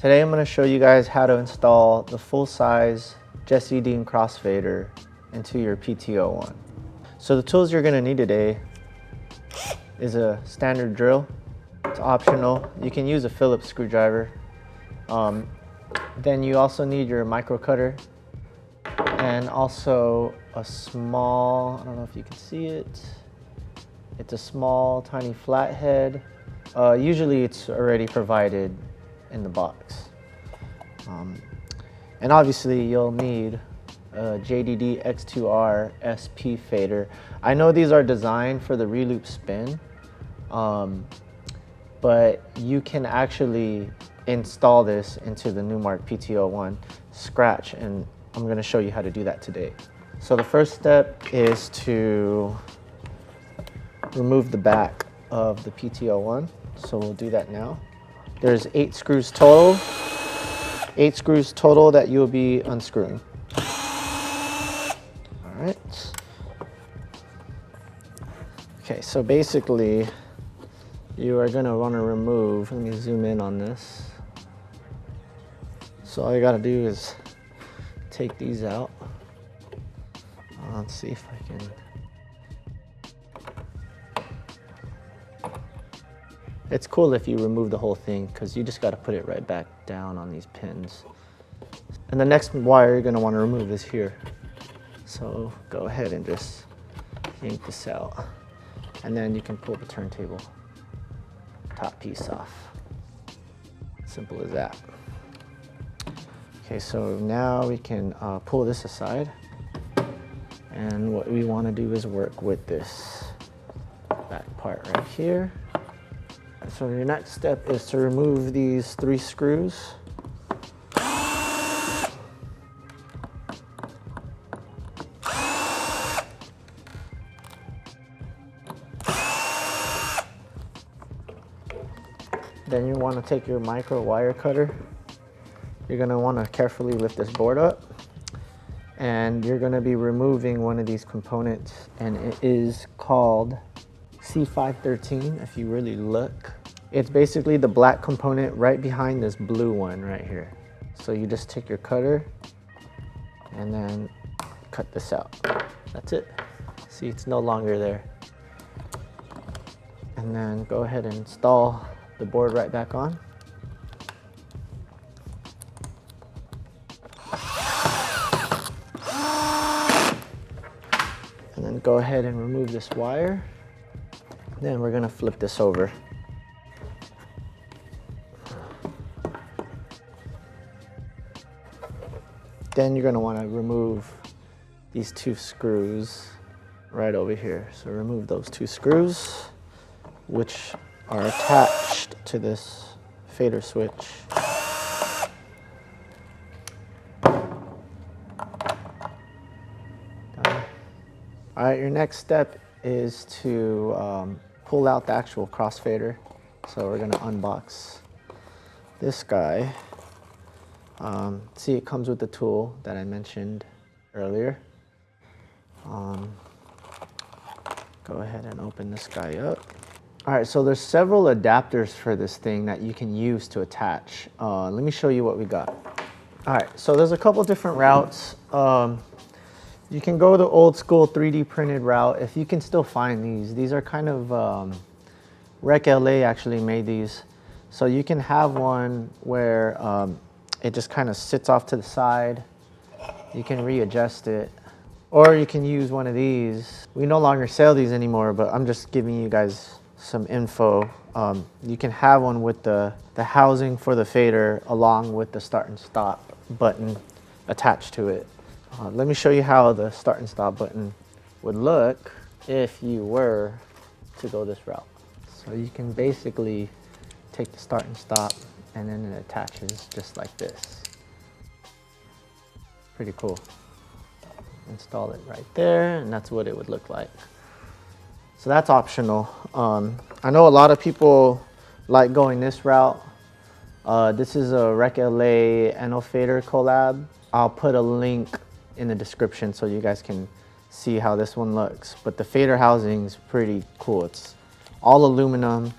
Today I'm going to show you guys how to install the full-size Jesse Dean Crossfader into your PT01. So the tools you're going to need today is a standard drill. It's optional. You can use a Phillips screwdriver. Then you also need your micro cutter and also a small, I don't know if you can see it, it's a small tiny flathead. Usually it's already provided in the box. And obviously you'll need a JDDX2R-SP fader. I know these are designed for the reloop spin, but you can actually install this into the Numark PT-01 Scratch, and I'm going to show you how to do that today. So the first step is to remove the back of the PT-01. So we'll do that now. There's 8 screws total. 8 screws total that you'll be unscrewing. All right. Okay, so basically you are going to want to remove, let me zoom in on this. So all you got to do is take these out. Let's see if I can. It's cool if you remove the whole thing because you just got to put it right back down on these pins. And the next wire you're going to want to remove is here. So go ahead and just yank this out. And then you can pull the turntable top piece off. Simple as that. Okay, so now we can pull this aside. And what we want to do is work with this back part right here. So your next step is to remove these 3 screws. Then you want to take your micro wire cutter. You're going to want to carefully lift this board up, and you're going to be removing one of these components, and it is called C513. If you really look, it's basically the black component right behind this blue one right here. So you just take your cutter and then cut this out. That's it. See, it's no longer there. And then go ahead and install the board right back on. And then go ahead and remove this wire. Then we're going to flip this over. Then you're going to want to remove these 2 screws right over here. So remove those 2 screws, which are attached to this fader switch. All right, your next step is to pull out the actual crossfader. So we're going to unbox this guy. See, it comes with the tool that I mentioned earlier. Go ahead and open this guy up. All right, so there's several adapters for this thing that you can use to attach. Let me show you what we got. All right, so there's a couple different routes. You can go the old school 3D printed route if you can still find these. These are kind of, Rec LA actually made these. So you can have one where it just kind of sits off to the side. You can readjust it. Or you can use one of these. We no longer sell these anymore, but I'm just giving you guys some info. You can have one with the housing for the fader along with the start and stop button attached to it. Let me show you how the start and stop button would look if you were to go this route. So you can basically take the start and stop, and then it attaches just like this. Pretty cool. Install it right there, and that's what it would look like. So that's optional. I know a lot of people like going this route. This is a Rec LA Innofader collab. I'll put a link in the description so you guys can see how this one looks. But the fader housing is pretty cool. It's all aluminum.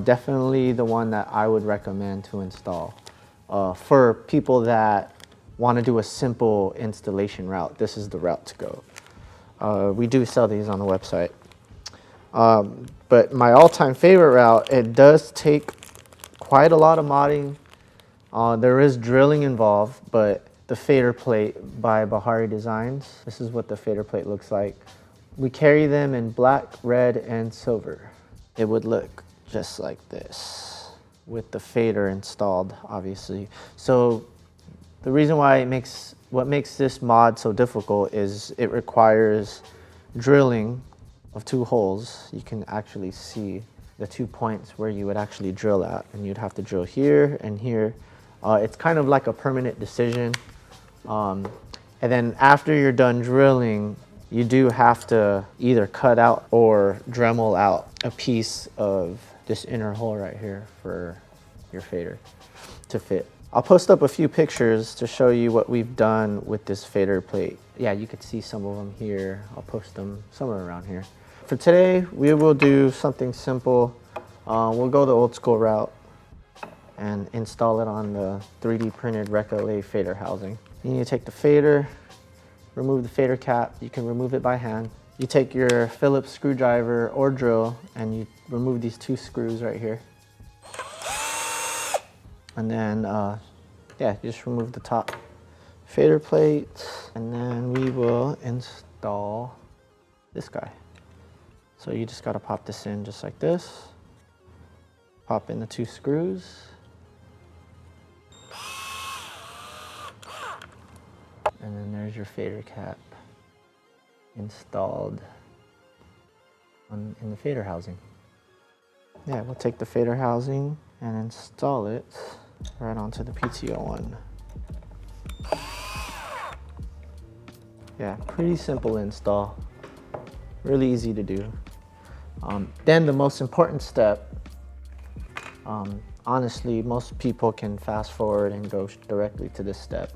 Definitely the one that I would recommend to install. For people that want to do a simple installation route, this is the route to go. We do sell these on the website. But my all-time favorite route, it does take quite a lot of modding. There is drilling involved, but the fader plate by Bahari Designs, this is what the fader plate looks like. We carry them in black, red, and silver. It would look just like this with the fader installed, obviously. So the reason why what makes this mod so difficult is it requires drilling of 2 holes. You can actually see the 2 points where you would actually drill at, and you'd have to drill here and here. It's kind of like a permanent decision. And then after you're done drilling, you do have to either cut out or Dremel out a piece of this inner hole right here for your fader to fit. I'll post up a few pictures to show you what we've done with this fader plate. Yeah, you could see some of them here. I'll post them somewhere around here. For today, we will do something simple. We'll go the old school route and install it on the 3D printed Rec LA fader housing. You need to take the fader, remove the fader cap. You can remove it by hand. You take your Phillips screwdriver or drill and you remove these 2 screws right here. And then, yeah, just remove the top fader plate, and then we will install this guy. So you just gotta pop this in just like this. Pop in the 2 screws. And then there's your fader cap installed in the fader housing. Yeah, we'll take the fader housing and install it right onto the PT01. Yeah, pretty simple install. Really easy to do. Then the most important step, honestly, most people can fast forward and go directly to this step.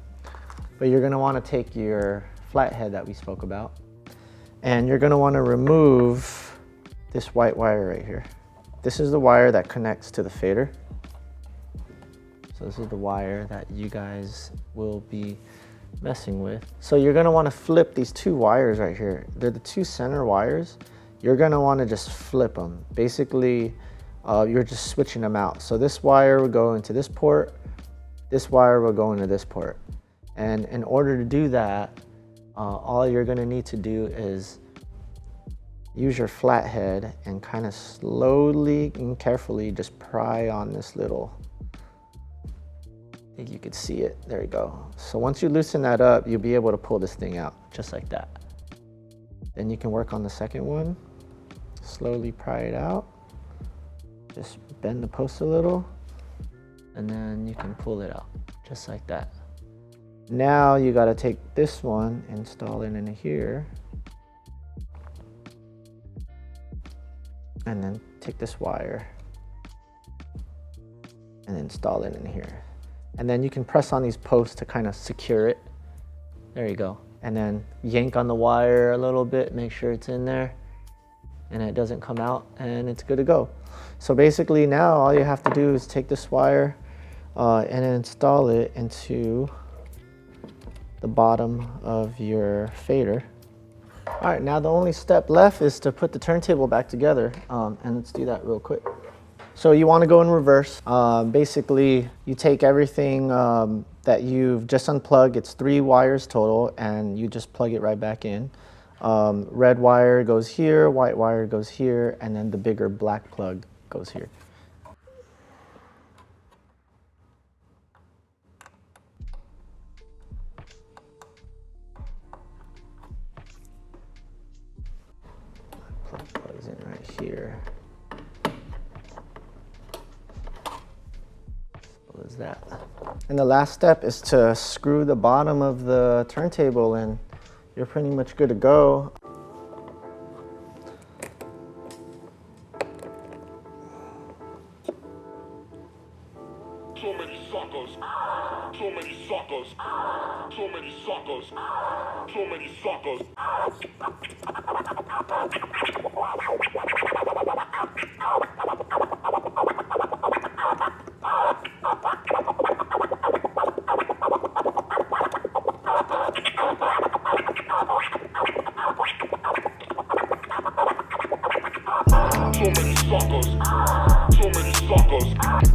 But you're gonna wanna take your flathead that we spoke about, and you're gonna wanna remove this white wire right here. This is the wire that connects to the fader. So this is the wire that you guys will be messing with. So you're gonna wanna flip these 2 wires right here. They're the 2 center wires. You're gonna wanna just flip them. Basically, you're just switching them out. So this wire will go into this port, this wire will go into this port. And in order to do that, all you're gonna need to do is use your flathead and kind of slowly and carefully just pry on this little, I think you could see it, there you go. So once you loosen that up, you'll be able to pull this thing out, just like that. Then you can work on the second one, slowly pry it out, just bend the post a little, and then you can pull it out, just like that. Now you gotta take this one, install it in here, and then take this wire and install it in here. And then you can press on these posts to kind of secure it. There you go. And then yank on the wire a little bit, make sure it's in there and it doesn't come out, and it's good to go. So basically now all you have to do is take this wire and install it into the bottom of your fader. All right, now the only step left is to put the turntable back together, and let's do that real quick. So you want to go in reverse. Basically, you take everything that you've just unplugged. It's 3 wires total, and you just plug it right back in. Red wire goes here, white wire goes here, and then the bigger black plug goes here. Plugs in right here. What is that? And the last step is to screw the bottom of the turntable in. You're pretty much good to go. So many suckers, so many suckers, so many suckers, so many suckers. Too many suckers. Too many suckers.